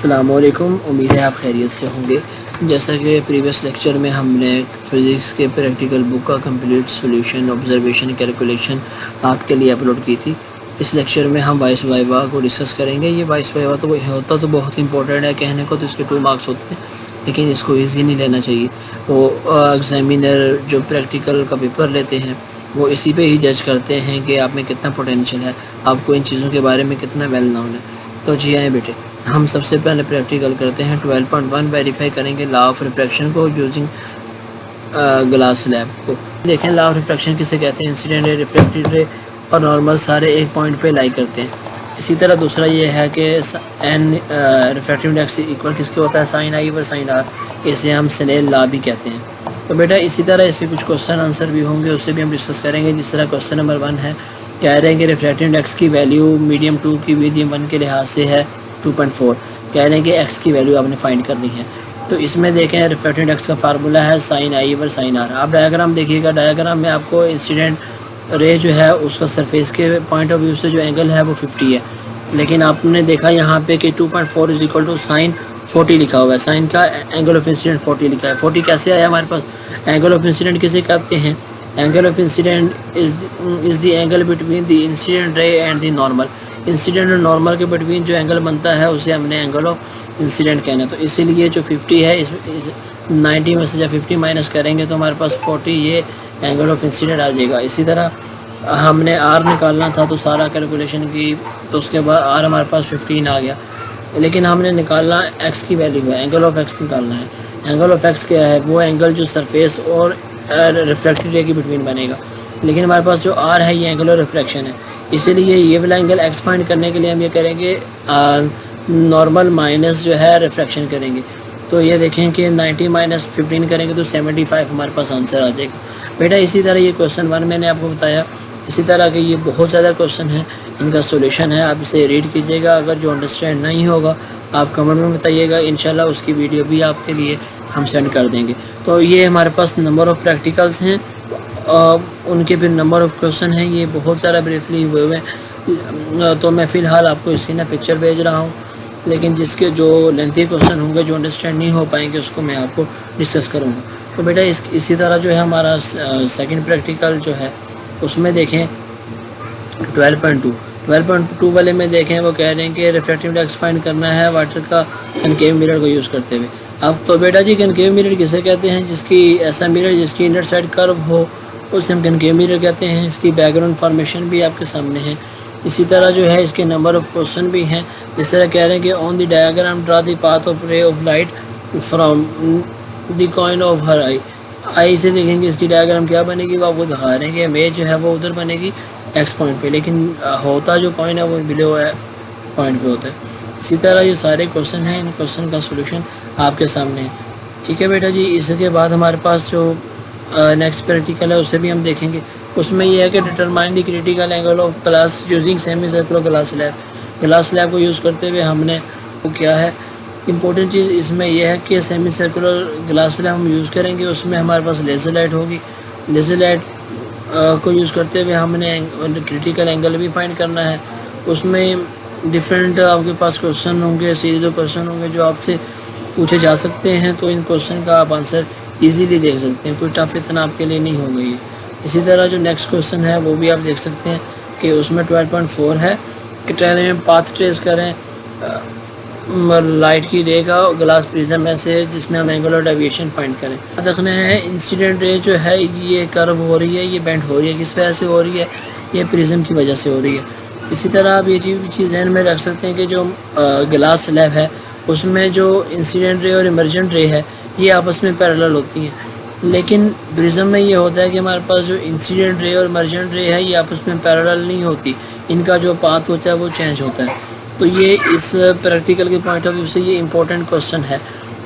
अस्सलामुअलैकुम। उम्मीद है आप खैरियत से होंगे। जैसा कि प्रीवियस लेक्चर में हमने फ़िज़िक्स के प्रैक्टिकल बुक का कंप्लीट सॉल्यूशन ऑब्जर्वेशन कैलकुलेशन आपके लिए अपलोड की थी। इस लेक्चर में हम वाइस वाइवा को डिस्कस करेंगे। ये वाइस वाइवा तो होता तो बहुत इंपॉर्टेंट है, कहने को तो इसके 2 मार्क्स होते हैं, लेकिन इसको ईजी नहीं लेना चाहिए। वो एग्ज़ामिनर जो प्रैक्टिकल का पेपर लेते हैं वो इसी पे ही जज करते हैं कि आप में कितना पोटेंशियल है, आपको इन चीज़ों के बारे में कितना वेल नॉन है। तो जी आए बेटे, हम सबसे पहले प्रैक्टिकल करते हैं। 12.1 वेरीफाई करेंगे लॉ ऑफ रिफ्रैक्शन को यूजिंग ग्लास स्लैब को। देखें लॉ ऑफ रिफ्रैक्शन किसे कहते हैं। इंसिडेंट रे, रिफ्लेक्टेड रे और नॉर्मल सारे एक पॉइंट पे लाई करते हैं। इसी तरह दूसरा ये है कि एन रिफ्रैक्टिव इंडेक्स इक्वल किसके होता है, साइन आई और साइन आर। इसे हम स्नेल लॉ भी कहते हैं। तो बेटा इसी तरह इससे कुछ क्वेश्चन आंसर भी होंगे, उससे भी हम डिस्कस करेंगे। जिस तरह क्वेश्चन नंबर 1 है, कह रहे हैं कि रिफ्रैक्टिव इंडेक्स की वैल्यू मीडियम 2 की मीडियम 1 के लिहाज से है 2.4। कह रहे हैं कि एक्स की वैल्यू आपने फाइंड करनी है। तो इसमें देखें रिफ्रैक्टिव इंडेक्स का फार्मूला है sine i over sine r. आप डायग्राम देखिएगा, डायग्राम में आपको इंसिडेंट रे जो है उसका सरफेस के पॉइंट ऑफ व्यू से जो एंगल है वो 50 है, लेकिन आपने देखा यहाँ पे कि 2.4 इज इक्वल टू साइन 40 लिखा हुआ है। साइन का एंगल ऑफ इंसिडेंट 40 लिखा है। 40 कैसे आया हमारे पास? एंगल ऑफ इंसिडेंट किसे कहते हैं? Angle of incident is the angle between the incident ray and the normal. Incident और नॉर्मल के बिटवीन जो एंगल बनता है उसे हमने एंगल ऑफ इंसिडेंट कहना है। तो इसीलिए जो 50 है इस 90 में से जब 50 माइनस करेंगे तो हमारे पास 40 ये एंगल ऑफ इंसिडेंट आ जाएगा। इसी तरह हमने आर निकालना था तो सारा कैलकुलेशन की, तो उसके बाद आर हमारे पास 15 आ गया, लेकिन हमने निकालना एक्स की वैल्यू है, एंगल ऑफ एक्स निकालना है। एंगल ऑफ एक्स क्या है? वो एंगल जो सरफेस और रिफ्लेक्टेड रे के बिटवीन बनेगा, लेकिन हमारे पास जो आर है ये एंगल ऑफ रिफ्लेक्शन है। इसीलिए ये वाला एंगल एक्स फाइंड करने के लिए हम ये करेंगे नॉर्मल माइनस जो है रिफ्लेक्शन करेंगे। तो ये देखें कि 90 माइनस 15 करेंगे तो 75 हमारे पास आंसर आ जाएगा। बेटा इसी तरह ये क्वेश्चन 1 मैंने आपको बताया। इसी तरह के ये बहुत ज़्यादा क्वेश्चन हैं, इनका सॉल्यूशन है, आप इसे रीड कीजिएगा। अगर जो अंडरस्टैंड नहीं होगा आप कमेंट में बताइएगा, इंशाल्लाह उसकी वीडियो भी आपके लिए हम सेंड कर देंगे। तो ये हमारे पास नंबर ऑफ़ प्रैक्टिकल्स हैं, उनके फिर नंबर ऑफ़ क्वेश्चन हैं, ये बहुत सारा ब्रीफली हुए हैं। तो मैं फ़िलहाल आपको इसी ना पिक्चर भेज रहा हूँ, लेकिन जिसके जो लेंथी क्वेश्चन होंगे, जो अंडरस्टैंड नहीं हो पाएंगे, उसको मैं आपको डिस्कस करूँगा। तो बेटा इसी तरह जो है हमारा सेकंड प्रैक्टिकल जो है उसमें देखें 12.2 वाले में देखें वो कह रहे हैं कि रिफ्रैक्टिव इंडेक्स फाइंड करना है वाटर का कनकेव मिरर को यूज़ करते हुए। अब तो बेटा जी कनकेव मिरर किसे कहते हैं? जिसकी ऐसा मिरर जिसकी इनर साइड कर्व हो उसे हम कनकेव मिरर कहते हैं। इसकी बैकग्राउंड फॉर्मेशन भी आपके सामने है। इसी तरह जो है इसके नंबर ऑफ़ क्वेश्चन भी हैं। इस तरह कह रहे हैं कि on the diagram draw the path of ray of light from the coin of her eye से देखेंगे इसकी डायग्राम क्या बनेगी, वो आपको दिखा रहे हैं कि इमेज जो है वो उधर बनेगी एक्स पॉइंट पे, लेकिन होता जो कॉइन है वो बिलो है पॉइंट पे होता है। इसी तरह ये सारे क्वेश्चन हैं, इन क्वेश्चन का सॉल्यूशन आपके सामने है। ठीक है बेटा जी। इसके बाद हमारे पास जो नेक्स्ट प्रैक्टिकल है उसे भी हम देखेंगे। उसमें यह है कि determine the critical angle of glass using semi circular glass slab. Glass slab को यूज़ करते हुए हमने वो क्या है इम्पोर्टेंट चीज़ इसमें यह है कि सेमी सर्कुलर ग्लास स्लैब हम यूज़ करेंगे। उसमें हमारे पास लेज़र लाइट होगी। लेज़र लाइट को यूज़ करते हुए हमने क्रिटिकल एंगल भी फाइंड करना है। उसमें डिफरेंट आपके पास क्वेश्चन होंगे, सीरीज ऑफ क्वेश्चन होंगे जो आपसे पूछे जा सकते हैं। तो इन क्वेश्चन का आप आंसर इजीली देख सकते हैं, कोई टफ इतना आपके लिए नहीं हो गई है। इसी तरह जो नेक्स्ट क्वेश्चन है वो भी आप देख सकते हैं कि उसमें 12.4 है कि ट्रेन में पाथ ट्रेस करें लाइट की रे का ग्लास प्रिज्म में से, जिसमें हम एंगल ऑफ डेविएशन फाइंड करें। देखना है इंसिडेंट रे जो है ये कर्व हो रही है, ये बेंड हो रही है, किस वजह से हो रही है? ये प्रिज्म की वजह से हो रही है। इसी तरह आप ये चीज़ ध्यान में रख सकते हैं कि जो ग्लास स्लैब है उसमें जो इंसिडेंट रे और इमर्जेंट रे है ये आपस में पैरेलल होती हैं, लेकिन प्रिज्म में ये होता है कि हमारे पास जो इंसिडेंट रे और इमर्जेंट रे है ये आपस में पैरेलल नहीं होती, इनका जो पाथ होता है वो चेंज होता है। तो ये इस प्रैक्टिकल के पॉइंट ऑफ व्यू से ये इंपॉर्टेंट क्वेश्चन है।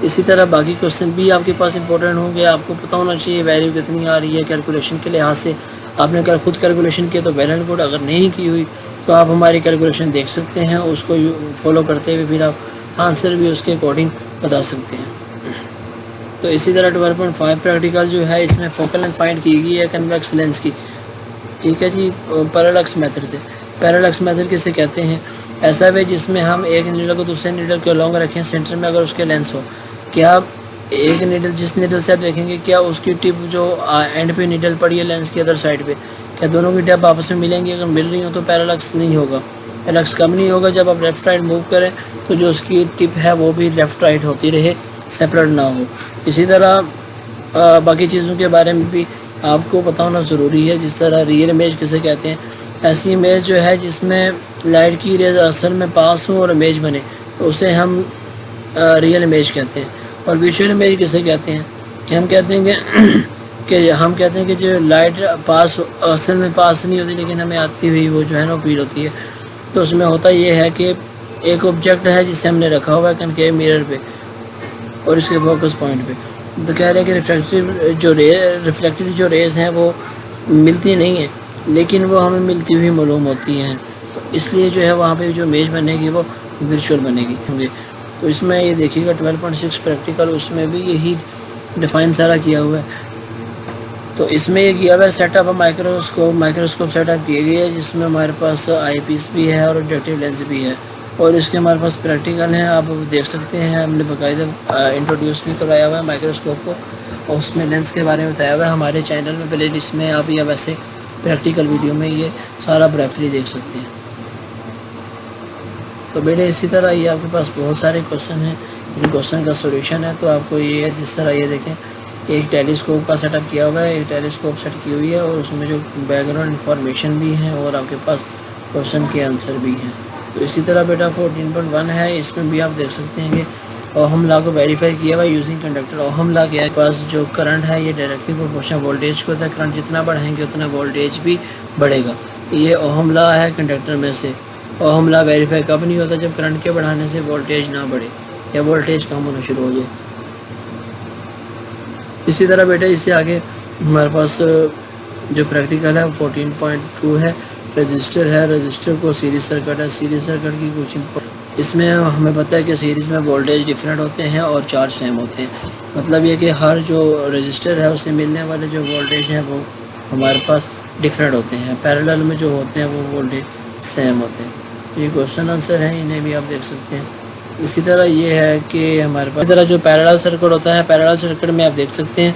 इसी तरह बाकी क्वेश्चन भी आपके पास इंपॉर्टेंट होंगे। आपको पता होना चाहिए वैल्यू कितनी आ रही है कैलकुलेशन के लिहाज से। आपने अगर खुद कैलकुलेशन किया तो वेल एंड गुड, अगर नहीं की हुई तो आप हमारी कैलकुलेशन देख सकते हैं, उसको फॉलो करते हुए फिर आप आंसर भी उसके अकॉर्डिंग बता सकते हैं। तो इसी तरह 12.5 प्रैक्टिकल जो है इसमें फोकल लेंथ फाइंड की गई है कन्वेक्स लेंस की। ठीक है जी, पैरालैक्स मेथड से। पैरेलक्स मेथड किसे कहते हैं? ऐसा वे जिसमें हम एक नीडल को दूसरे नीडल के लॉन्ग रखें सेंटर में अगर उसके लेंस हो। क्या एक नीडल जिस नीडल से आप देखेंगे क्या उसकी टिप जो एंड पे नीडल पड़ी है लेंस की अदर साइड पे, क्या दोनों की टिप आपस में मिलेंगी? अगर मिल रही हो तो पैरेलक्स नहीं होगा। पैरेलक्स कम नहीं होगा जब आप लेफ़्ट राइट मूव करें तो जो उसकी टिप है वो भी लेफ़्ट राइट होती रहे, सेपरेट ना हो। इसी तरह बाकी चीज़ों के बारे में भी आपको पता होना ज़रूरी है। जिस तरह रियल इमेज किसे कहते हैं? ऐसी इमेज जो है जिसमें लाइट की रेज असल में पास हो और इमेज बने तो उसे हम रियल इमेज कहते हैं। और विजुअल इमेज किसे कहते हैं? कि हम कहते हैं कि जो लाइट पास असल में पास नहीं होती लेकिन हमें आती हुई वो जो है ना फील होती है। तो उसमें होता ये है कि एक ऑब्जेक्ट है जिसे हमने रखा हुआ है कनकेव मिरर पे और इसके फोकस पॉइंट पे, तो कह रहे हैं कि रिफ्लेक्टेड जो रेज़ हैं वो मिलती नहीं हैं लेकिन वो हमें मिलती हुई मालूम होती हैं। तो इसलिए जो है वहाँ पे जो इमेज बनेगी वो वर्चुअल बनेगी होंगे। तो इसमें ये देखिएगा 12.6 प्रैक्टिकल, उसमें भी यही डिफ़ाइन सारा किया हुआ है। तो इसमें ये किया हुआ है सेटअप माइक्रोस्कोप सेटअप किए गए है जिसमें हमारे पास आई पीस भी है और ऑब्जेक्टिव लेंस भी है और इसके हमारे पास प्रैक्टिकल हैं, आप देख सकते हैं। हमने बाकायदा इंट्रोड्यूस भी करवाया हुआ है माइक्रोस्कोप को और उसमें लेंस के बारे में बताया हुआ है। हमारे चैनल में प्ले लिस्ट में आप या वैसे प्रैक्टिकल वीडियो में ये सारा ब्रेफली देख सकते हैं। तो बेटे इसी तरह ये आपके पास बहुत सारे क्वेश्चन हैं, इन क्वेश्चन का सोल्यूशन है। तो आपको ये जिस तरह ये देखें कि एक टेलीस्कोप का सेटअप किया हुआ है, एक टेलीस्कोप सेट की हुई है और उसमें जो बैकग्राउंड इंफॉर्मेशन भी है और आपके पास क्वेश्चन के आंसर भी हैं। तो इसी तरह बेटा 14.1 है, इसमें भी आप देख सकते हैं कि ओहम लॉ को वेरीफाई किया हुआ यूजिंग कंडक्टर। ओहम लॉ के पास जो करंट है ये डायरेक्टली प्रोपोर्शनल वोल्टेज को होता है, करंट जितना बढ़ाएंगे उतना वोल्टेज भी बढ़ेगा। ये ओहम लॉ है कंडक्टर में से। ओहम लॉ वेरीफाई कब नहीं होता? जब करंट के बढ़ाने से वोल्टेज ना बढ़े या वोल्टेज कम होना शुरू हो जाए। इसी तरह बेटा इससे आगे हमारे पास जो प्रैक्टिकल है 14.2 है, रजिस्टर है। रजिस्टर को सीरीज सर्किट है, सीरीज सर्किट की कुछ इसमें हमें पता है कि सीरीज़ में वोल्टेज डिफरेंट होते हैं और चार्ज सेम होते हैं। मतलब ये कि हर जो रजिस्टर है उससे मिलने वाले जो वोल्टेज हैं वो हमारे पास डिफरेंट होते हैं, पैरेलल में जो होते हैं वो वोल्टेज सेम होते हैं। तो ये क्वेश्चन आंसर है, इन्हें भी आप देख सकते हैं। इसी तरह ये है कि हमारे पास इसी तरह जो पैरेलल सर्किट होता है, पैरेलल सर्किट में आप देख सकते हैं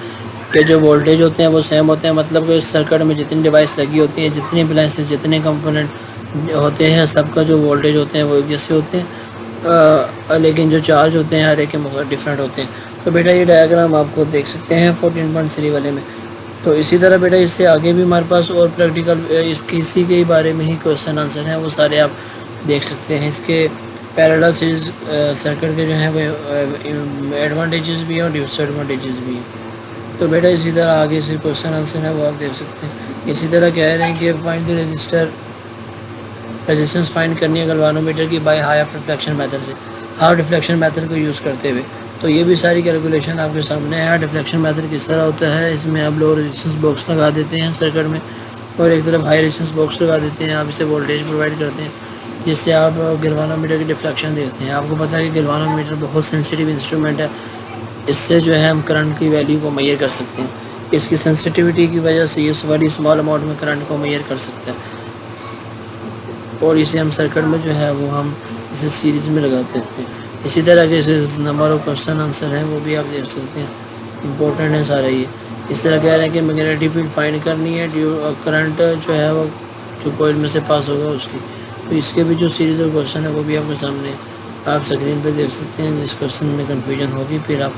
कि जो वोल्टेज होते हैं वो सेम होते हैं। मतलब कि इस सर्किट में जितनी डिवाइस लगी होती हैं, जितनी अप्लायंसेस, जितने कंपोनेंट होते हैं, सबका जो वोल्टेज होते हैं वो एक जैसे होते हैं, लेकिन जो चार्ज होते हैं हर एक के मगर डिफरेंट होते हैं। तो बेटा ये डायग्राम आपको देख सकते हैं 14.3 वाले में। तो इसी तरह बेटा इससे आगे भी हमारे पास और प्रैक्टिकल इसी के बारे में ही क्वेश्चन आंसर हैं, वो सारे आप देख सकते हैं। इसके पैरेलल सीरीज सर्किट के जो हैं वो एडवांटेजेस भी हैं और डिसएडवांटेजेस भी हैं। तो बेटा इसी तरह आगे से क्वेश्चन आंसर है वो आप देख सकते हैं। इसी तरह कह रहे हैं कि फाइंड द रेजिस्टेंस फाइंड करनी है गैल्वानोमीटर की बाय हाफ डिफ्लेक्शन मेथड से, हाफ डिफ्लेक्शन मेथड को यूज़ करते हुए। तो ये भी सारी कैलकुलेशन आपके सामने है। डिफ्लेक्शन मेथड किस तरह होता है, इसमें आप लो रेजिस्टेंस बॉक्स लगा देते हैं सर्किट में और एक तरफ हाई रेजिस्टेंस बॉक्स लगा देते हैं। आप इसे वोल्टेज प्रोवाइड करते हैं जिससे आप गैल्वानोमीटर की डिफ्लेक्शन देखते हैं। आपको पता है कि गैल्वानोमीटर बहुत सेंसिटिव इंस्ट्रूमेंट है, इससे जो है हम करंट की वैल्यू को मेजर कर सकते हैं। इसकी सेंसिटिविटी की वजह से ये वेरी स्मॉल अमाउंट में करंट को मेजर कर सकता है और इसे हम सर्किट में जो है वो हम इसे सीरीज़ में लगाते हैं। इसी तरह के नंबर ऑफ क्वेश्चन आंसर हैं वो भी आप देख सकते हैं, इंपॉर्टेंट है सारा ये। इस तरह कह रहे हैं कि मैग्नेटिक फील्ड फाइंड करनी है, करंट जो है वो जो कॉइल में से पास होगा उसकी। तो इसके भी जो सीरीज ऑफ क्वेश्चन है वो भी आपके सामने आप स्क्रीन पे देख सकते हैं। जिस क्वेश्चन में कन्फ्यूजन होगी फिर आप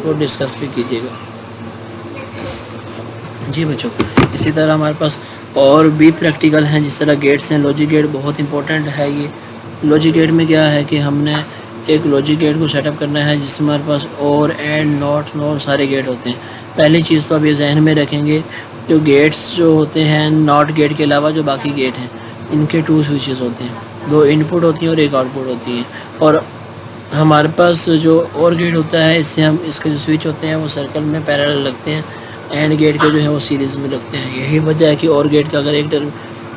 वो डिस्कस भी कीजिएगा जी बच्चों। इसी तरह हमारे पास और भी प्रैक्टिकल हैं, जिस तरह गेट्स हैं। लॉजिक गेट बहुत इंपॉर्टेंट है। ये लॉजिक गेट में क्या है कि हमने एक लॉजिक गेट को सेटअप करना है जिसमें हमारे पास और एंड नॉट नॉर सारे गेट होते हैं। पहली चीज़ तो आप ये जहन में रखेंगे, जो गेट्स जो होते हैं नॉट गेट के अलावा जो बाकी गेट हैं इनके 2 स्विचेस होते हैं, 2 इनपुट होती हैं और 1 आउटपुट होती है। और हमारे पास जो और गेट होता है इससे हम इसके जो स्विच होते हैं वो सर्कल में पैरेलल लगते हैं, एंड गेट के जो है वो सीरीज़ में लगते हैं। यही वजह है कि और गेट का अगर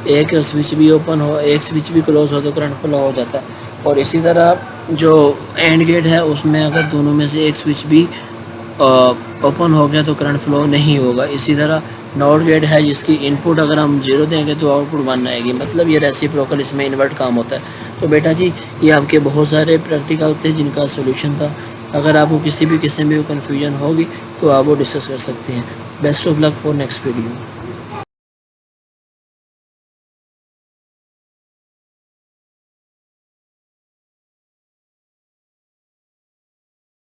एक स्विच भी ओपन हो, एक स्विच भी क्लोज हो तो करंट फ्लो हो जाता है। और इसी तरह जो एंड गेट है उसमें अगर दोनों में से एक स्विच भी ओपन हो गया तो करंट फ्लो नहीं होगा। इसी तरह नॉट गेट है जिसकी इनपुट अगर हम 0 देंगे तो आउटपुट 1 आएगी, मतलब ये रेसिप्रोकल, इसमें इन्वर्ट काम होता है। तो बेटा जी ये आपके बहुत सारे प्रैक्टिकल थे जिनका सोल्यूशन था। अगर आपको किसी भी किस्म में कन्फ्यूजन होगी तो आप वो डिस्कस कर सकते हैं। Best of luck for next video.